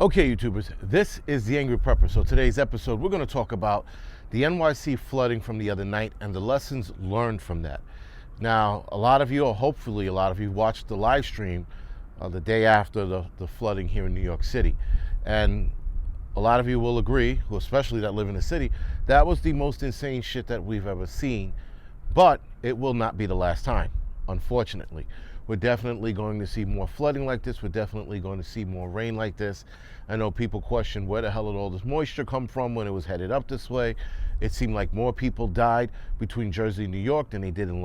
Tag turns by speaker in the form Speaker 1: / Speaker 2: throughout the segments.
Speaker 1: Okay, YouTubers, this is the Angryprepper. So today's episode, we're going to talk about the NYC flooding from the other night and the lessons learned from that. Now, a lot of you, or hopefully a lot of you, watched the live stream the day after the flooding here in New York City. And a lot of you will agree, who especially that live in the city, that was the most insane shit that we've ever seen. But it will not be the last time, unfortunately. We're definitely going to see more flooding like this. We're definitely going to see more rain like this. I know people question where the hell did all this moisture come from when it was headed up this way. It seemed like more people died between Jersey and New York than they did in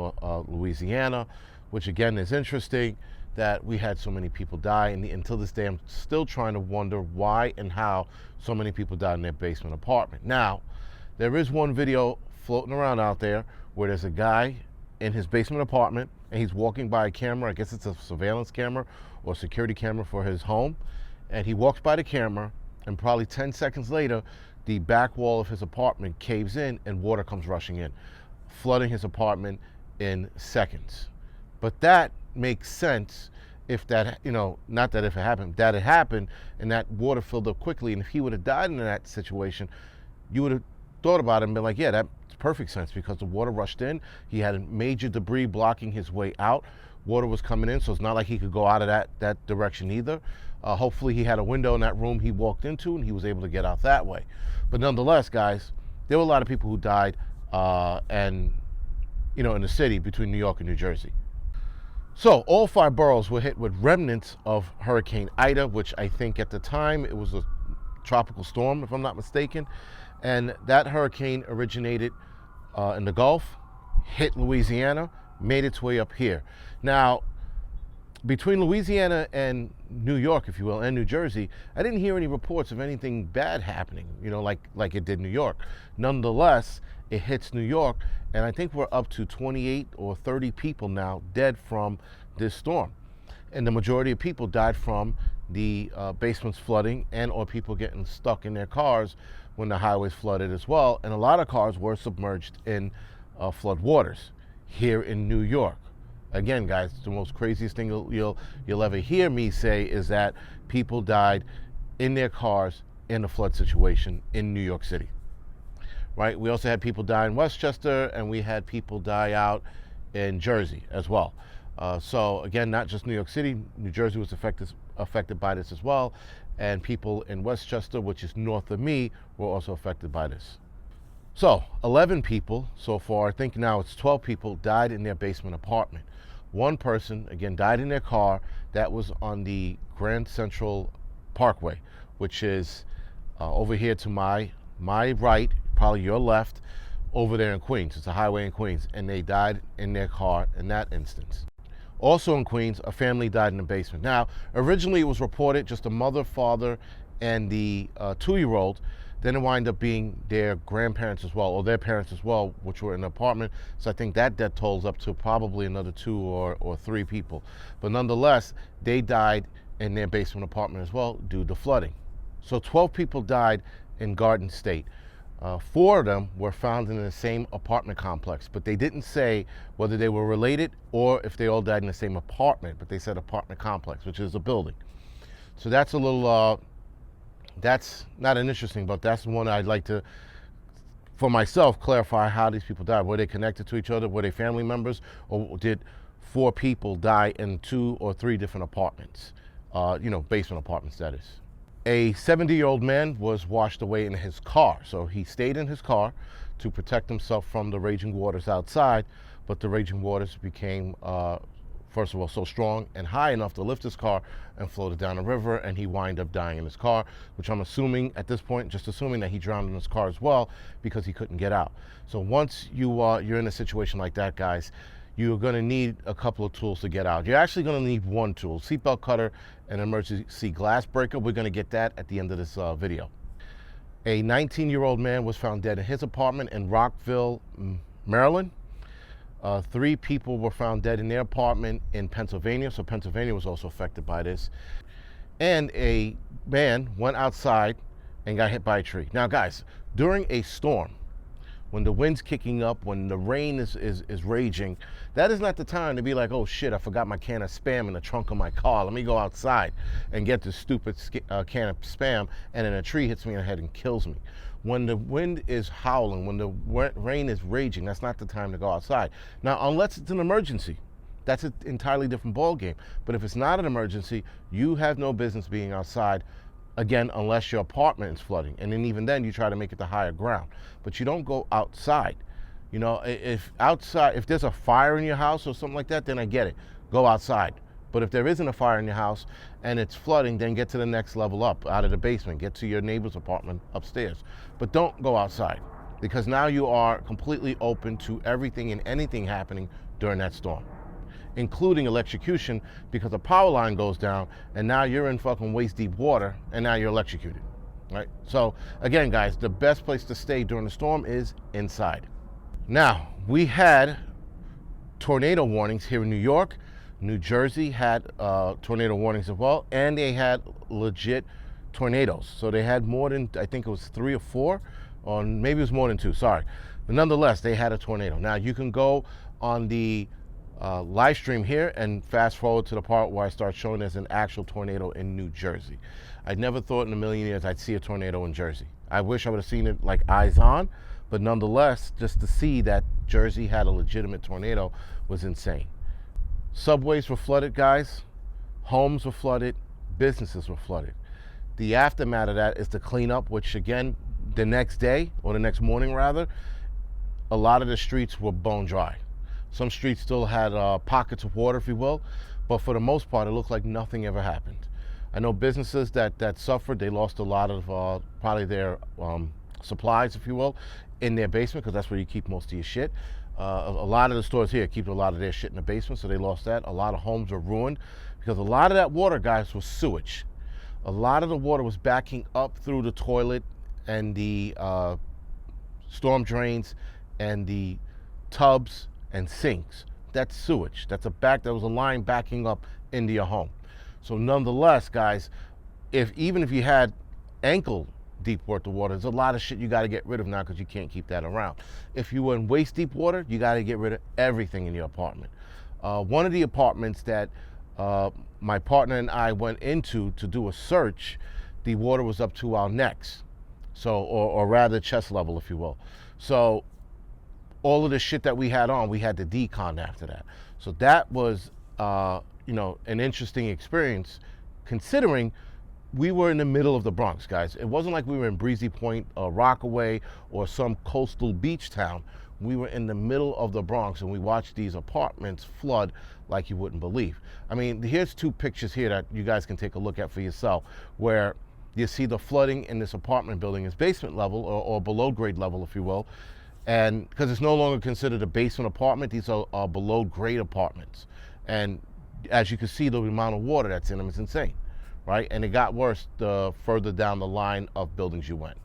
Speaker 1: Louisiana, which again is interesting that we had so many people die. And until this day, I'm still trying to wonder why and how so many people died in their basement apartment. Now, there is one video floating around out there where there's a guy in his basement apartment and he's walking by a camera. I guess it's a surveillance camera or security camera for his home. And he walks by the camera and probably 10 seconds later, the back wall of his apartment caves in and water comes rushing in, flooding his apartment in seconds. But that makes sense if that, not that if it happened, that it happened and that water filled up quickly. And if he would have died in that situation, you would have thought about it and been like, yeah, that perfect sense, because the water rushed in. He had major debris blocking his way out. Water was coming in, so it's not like he could go out of that direction either. Hopefully he had a window in that room he walked into and he was able to get out that way. But nonetheless, guys, there were a lot of people who died in the city between New York and New Jersey. So all 5 boroughs were hit with remnants of Hurricane Ida, which I think at the time it was a tropical storm, if I'm not mistaken. And that hurricane originated in the Gulf, hit Louisiana, made its way up here. Now, between Louisiana and New York, if you will, and New Jersey, I didn't hear any reports of anything bad happening, like it did New York. Nonetheless, it hits New York, and I think we're up to 28 or 30 people now dead from this storm. And the majority of people died from the basements flooding and or people getting stuck in their cars when the highways flooded as well. And a lot of cars were submerged in flood waters here in New York. Again, guys, the most craziest thing you'll ever hear me say is that people died in their cars in a flood situation in New York City, right? We also had people die in Westchester, and we had people die out in Jersey as well. So again, not just New York City, New Jersey was affected by this as well. And people in Westchester, which is north of me, were also affected by this. So 11 people so far, I think now it's 12 people, died in their basement apartment. One person, again, died in their car. That was on the Grand Central Parkway, which is over here to my right, probably your left, over there in Queens. It's a highway in Queens, and they died in their car in that instance. Also in Queens, a family died in the basement. Now, originally it was reported just a mother, father, and the 2-year-old. Then it wound up being their grandparents as well, or their parents as well, which were in the apartment. So I think that death tolls up to probably another 2 or 3 people. But nonetheless, they died in their basement apartment as well due to flooding. So 12 people died in Garden State. 4 of them were found in the same apartment complex, but they didn't say whether they were related or if they all died in the same apartment, but they said apartment complex, which is a building. So that's a little, that's not an interesting, but that's one I'd like to, for myself, clarify how these people died. Were they connected to each other? Were they family members? Or did 4 people die in 2 or 3 different apartments? Basement apartments, that is. A 70-year-old man was washed away in his car. So he stayed in his car to protect himself from the raging waters outside, but the raging waters became, first of all, so strong and high enough to lift his car and float it down the river, and he wound up dying in his car, which I'm assuming at this point, just assuming that he drowned in his car as well because he couldn't get out. So once you're in a situation like that, guys, you're going to need a couple of tools to get out. You're actually going to need one tool: seatbelt cutter and emergency glass breaker. We're going to get that at the end of this video. A 19-year-old man was found dead in his apartment in Rockville, Maryland. 3 people were found dead in their apartment in Pennsylvania. So Pennsylvania was also affected by this. And a man went outside and got hit by a tree. Now, guys, during a storm, when the wind's kicking up, when the rain is raging, that is not the time to be like, oh shit, I forgot my can of Spam in the trunk of my car. Let me go outside and get this stupid can of Spam, and then a tree hits me in the head and kills me. When the wind is howling, when the rain is raging, that's not the time to go outside. Now, unless it's an emergency, that's an entirely different ball game. But if it's not an emergency, you have no business being outside, again, unless your apartment is flooding. And then even then, you try to make it to higher ground. But you don't go outside. You know, if there's a fire in your house or something like that, then I get it. Go outside. But if there isn't a fire in your house and it's flooding, then get to the next level up, out of the basement. Get to your neighbor's apartment upstairs. But don't go outside, because now you are completely open to everything and anything happening during that storm, including electrocution, because a power line goes down and now you're in fucking waist deep water and now you're electrocuted, right? So again, guys, the best place to stay during the storm is inside. Now, we had tornado warnings here in New York. New Jersey had tornado warnings as well, and they had legit tornadoes. So they had more than, I think it was 3 or 4, or maybe it was more than 2, sorry. But nonetheless, they had a tornado. Now, you can go on the live stream here and fast forward to the part where I start showing there's an actual tornado in New Jersey. I never thought in a million years I'd see a tornado in Jersey. I wish I would have seen it like eyes on, but nonetheless, just to see that Jersey had a legitimate tornado was insane. Subways were flooded, guys. Homes were flooded. Businesses were flooded. The aftermath of that is the cleanup, which again, the next day, or the next morning rather, a lot of the streets were bone dry. Some streets still had pockets of water, if you will, but for the most part, it looked like nothing ever happened. I know businesses that suffered, they lost a lot of probably their supplies, if you will, in their basement, because that's where you keep most of your shit. A lot of the stores here keep a lot of their shit in the basement, so they lost that. A lot of homes were ruined because a lot of that water, guys, was sewage. A lot of the water was backing up through the toilet and the storm drains and the tubs and sinks. That's sewage. That was a line backing up into your home. So nonetheless, guys, even if you had ankle deep worth of water, there's a lot of shit you got to get rid of now because you can't keep that around. If you were in waist deep water, you got to get rid of everything in your apartment. One of the apartments that my partner and I went into to do a search, the water was up to our necks, so or rather chest level, if you will. So all of the shit that we had on, we had to decon after that. So that was an interesting experience, considering we were in the middle of the Bronx, guys. It wasn't like we were in Breezy Point, Rockaway, or some coastal beach town. We were in the middle of the Bronx, and we watched these apartments flood like you wouldn't believe. I mean, here's 2 pictures here that you guys can take a look at for yourself, where you see the flooding in this apartment building is basement level, or below grade level, if you will. And because it's no longer considered a basement apartment, these are below grade apartments. And as you can see, the amount of water that's in them is insane. Right? And it got worse the further down the line of buildings you went.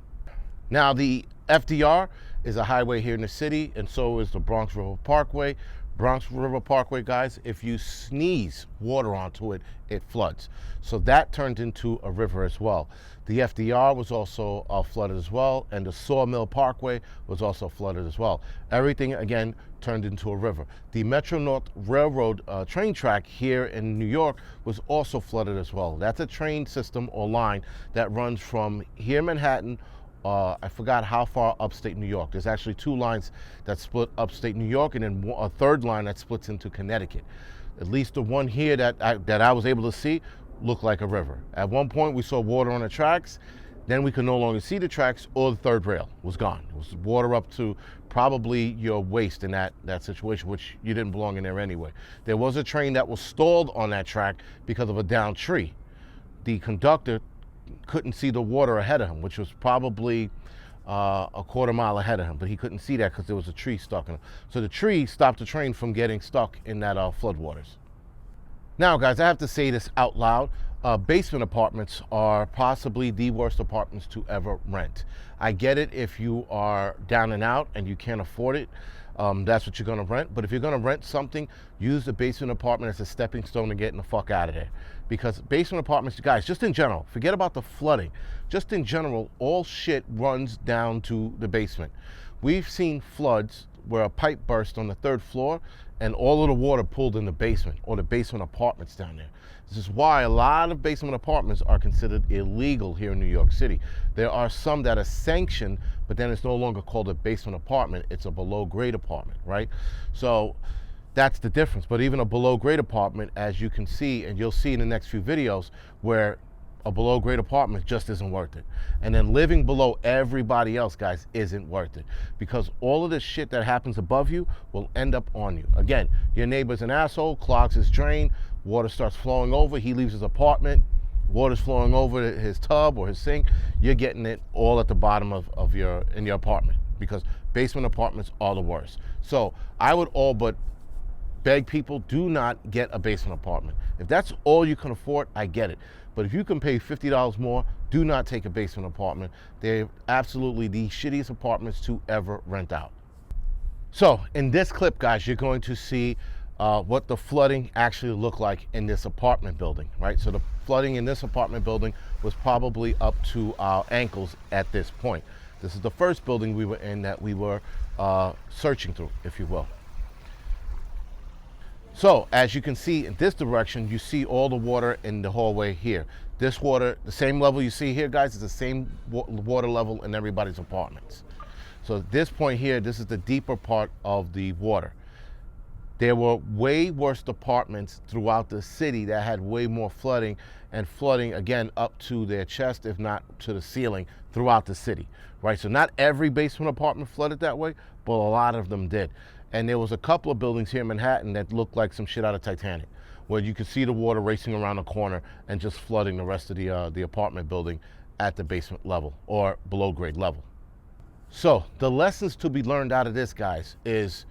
Speaker 1: Now, the FDR is a highway here in the city, and so is the Bronx River Parkway. Bronx River Parkway, guys, if you sneeze water onto it, it floods. So that turned into a river as well. The FDR was also flooded as well, and the Sawmill Parkway was also flooded as well. Everything, again, turned into a river. The Metro-North Railroad train track here in New York was also flooded as well. That's a train system or line that runs from here in Manhattan, I forgot how far upstate New York. There's actually 2 lines that split upstate New York, and then a third line that splits into Connecticut. At least the one here that I was able to see looked like a river. At one point, we saw water on the tracks. Then we could no longer see the tracks, or the third rail was gone. It was water up to probably your waist in that situation, which you didn't belong in there anyway. There was a train that was stalled on that track because of a downed tree. The conductor couldn't see the water ahead of him, which was probably a quarter mile ahead of him, but he couldn't see that because there was a tree stuck in him. So the tree stopped the train from getting stuck in that floodwaters. Now, guys, I have to say this out loud. Basement apartments are possibly the worst apartments to ever rent. I get it if you are down and out and you can't afford it. That's what you're going to rent. But if you're going to rent something, use the basement apartment as a stepping stone to getting the fuck out of there. Because basement apartments, guys, just in general, forget about the flooding. Just in general, all shit runs down to the basement. We've seen floods where a pipe burst on the 3rd floor and all of the water pulled in the basement or the basement apartments down there. This is why a lot of basement apartments are considered illegal here in New York City. There are some that are sanctioned, but then it's no longer called a basement apartment, it's a below grade apartment, right? So that's the difference. But even a below grade apartment, as you can see, and you'll see in the next few videos, where a below grade apartment just isn't worth it. And then living below everybody else, guys, isn't worth it, because all of this shit that happens above you will end up on you. Again, your neighbor's an asshole, clogs his drain, water starts flowing over, he leaves his apartment, water's flowing over his tub or his sink, you're getting it all at the bottom of your apartment, because basement apartments are the worst. So I would all but beg people, do not get a basement apartment. If that's all you can afford, I get it. But if you can pay $50 more, do not take a basement apartment. They're absolutely the shittiest apartments to ever rent out. So in this clip, guys, you're going to see what the flooding actually looked like in this apartment building, right? So the flooding in this apartment building was probably up to our ankles at this point. This is the first building we were in that we were searching through, if you will. So as you can see in this direction, you see all the water in the hallway here. This water, the same level you see here, guys, is the same water level in everybody's apartments. So at this point here, this is the deeper part of the water. There were way worse apartments throughout the city that had way more flooding, and flooding again up to their chest, if not to the ceiling, throughout the city, right? So not every basement apartment flooded that way, but a lot of them did. And there was a couple of buildings here in Manhattan that looked like some shit out of Titanic, where you could see the water racing around the corner and just flooding the rest of the apartment building at the basement level or below grade level. So the lessons to be learned out of this, guys, is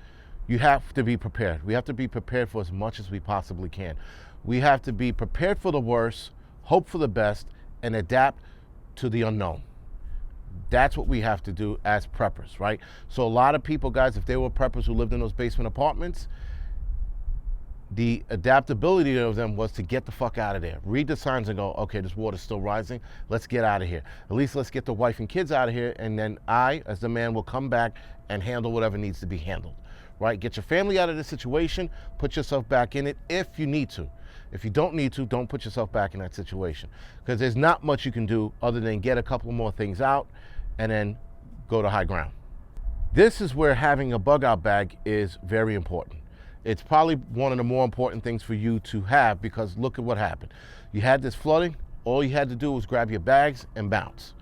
Speaker 1: you have to be prepared. We have to be prepared for as much as we possibly can. We have to be prepared for the worst, hope for the best, and adapt to the unknown. That's what we have to do as preppers, right? So a lot of people, guys, if they were preppers who lived in those basement apartments, the adaptability of them was to get the fuck out of there. Read the signs and go, okay, this water's still rising. Let's get out of here. At least let's get the wife and kids out of here. And then I, as the man, will come back and handle whatever needs to be handled, right? Get your family out of the situation. Put yourself back in it if you need to. If you don't need to, don't put yourself back in that situation, because there's not much you can do other than get a couple more things out and then go to high ground. This is where having a bug out bag is very important. It's probably one of the more important things for you to have, because look at what happened. You had this flooding, all you had to do was grab your bags and bounce.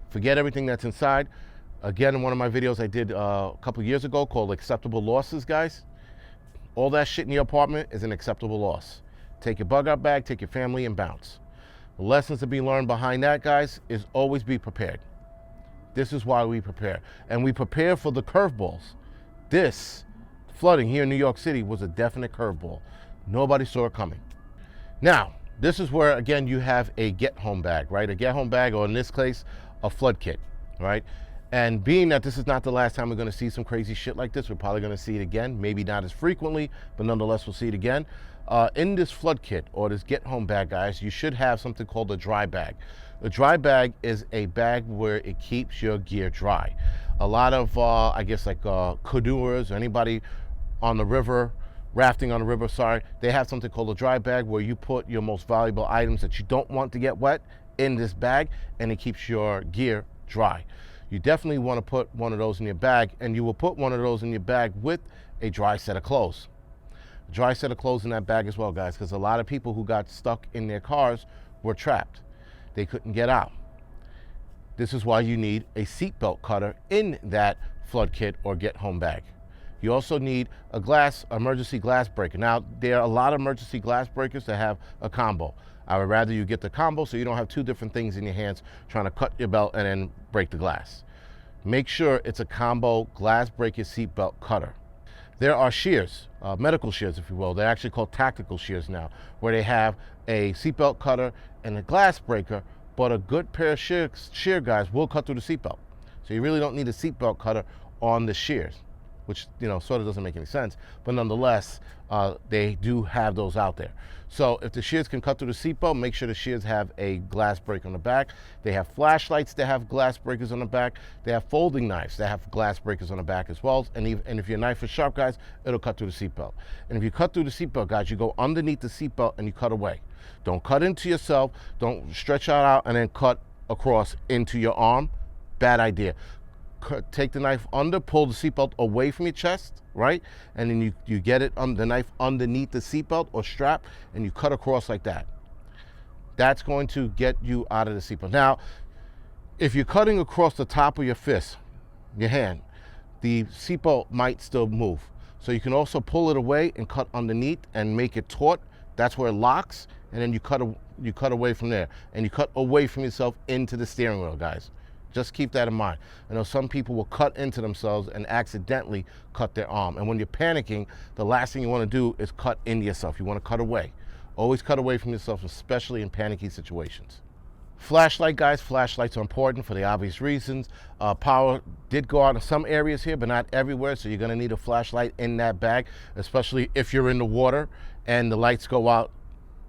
Speaker 1: Forget everything that's inside. Again, in one of my videos I did a couple years ago called Acceptable Losses, guys. All that shit in your apartment is an acceptable loss. Take your bug out bag, take your family, and bounce. The lessons to be learned behind that, guys, is always be prepared. This is why we prepare. And we prepare for the curveballs. This flooding here in New York City was a definite curveball. Nobody saw it coming. Now, this is where, again, you have a get-home bag, right? A get-home bag, or in this case, a flood kit, right? And being that this is not the last time we're going to see some crazy shit like this, we're probably going to see it again, maybe not as frequently, but nonetheless, we'll see it again. In this flood kit or this get-home bag, guys, you should have something called a dry bag. A dry bag is a bag where it keeps your gear dry. A lot of, I guess, like canoers or anybody on the river, rafting on the river, they have something called a dry bag where you put your most valuable items that you don't want to get wet in this bag, and it keeps your gear dry. You definitely want to put one of those in your bag, and you will put one of those in your bag with a dry set of clothes. A dry set of clothes in that bag as well, guys, because a lot of people who got stuck in their cars were trapped. They couldn't get out. This is why you need a seatbelt cutter in that flood kit or get home bag. You also need a emergency glass breaker. Now, there are a lot of emergency glass breakers that have a combo. I would rather you get the combo so you don't have two different things in your hands trying to cut your belt and then break the glass. Make sure it's a combo glass breaker seatbelt cutter. There are shears, medical shears, if you will. They're actually called tactical shears now, where they have a seatbelt cutter and a glass breaker, but a good pair of shear guys will cut through the seatbelt. So you really don't need a seatbelt cutter on the shears. which, sort of doesn't make any sense. But nonetheless, they do have those out there. So if the shears can cut through the seatbelt, make sure the shears have a glass break on the back. They have flashlights that have glass breakers on the back. They have folding knives that have glass breakers on the back as well. And if your knife is sharp, guys, it'll cut through the seatbelt. And if you cut through the seatbelt, guys, you go underneath the seatbelt and you cut away. Don't cut into yourself. Don't stretch out and then cut across into your arm. Bad idea. Take the knife under, pull the seatbelt away from your chest, right? And then you get it the knife underneath the seatbelt or strap, and you cut across like that. That's going to get you out of the seatbelt. Now, if you're cutting across the top of your fist, your hand, the seatbelt might still move. So you can also pull it away and cut underneath and make it taut. That's where it locks, and then you cut away from there, and you cut away from yourself into the steering wheel, guys. Just keep that in mind. I know some people will cut into themselves and accidentally cut their arm. And when you're panicking, the last thing you want to do is cut into yourself. You want to cut away. Always cut away from yourself, especially in panicky situations. Flashlight, guys. Flashlights are important for the obvious reasons. Power did go out in some areas here, but not everywhere. So you're going to need a flashlight in that bag, especially if you're in the water and the lights go out.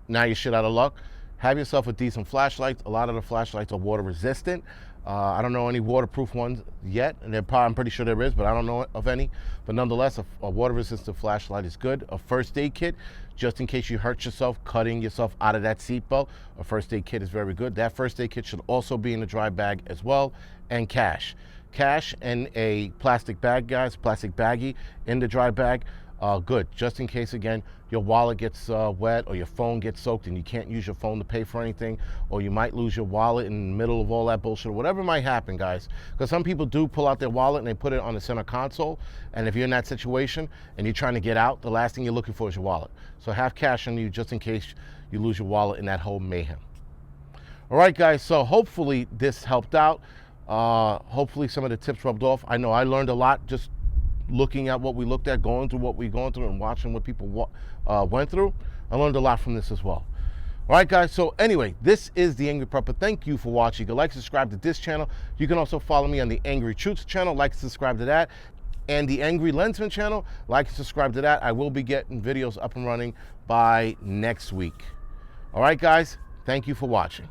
Speaker 1: Now you're shit out of luck. Have yourself a decent flashlight. A lot of the flashlights are water resistant. I don't know any waterproof ones yet, and I'm pretty sure there is, but I don't know of any. But nonetheless, a water-resistant flashlight is good. A first aid kit, just in case you hurt yourself cutting yourself out of that seatbelt. A first aid kit is very good. That first aid kit should also be in the dry bag as well. And cash. Cash and a plastic bag, guys, plastic baggie in the dry bag. Good, just in case, again, your wallet gets wet or your phone gets soaked and you can't use your phone to pay for anything, or you might lose your wallet in the middle of all that bullshit, or whatever might happen, guys. Because some people do pull out their wallet and they put it on the center console, and if you're in that situation and you're trying to get out, the last thing you're looking for is your wallet. So have cash on you just in case you lose your wallet in that whole mayhem. All right, guys, so hopefully this helped out. Hopefully some of the tips rubbed off. I know I learned a lot just looking at what we looked at, going through what we're going through, and watching what people went through. I learned a lot from this as well. All right, guys, so anyway, this is the Angry Prepper. Thank you for watching. You can like, subscribe to this channel. You can also follow me on the Angry Truths channel. Like, subscribe to that. And the Angry Lensman channel. Like and subscribe to that. I will be getting videos up and running by next week. All right, guys, thank you for watching.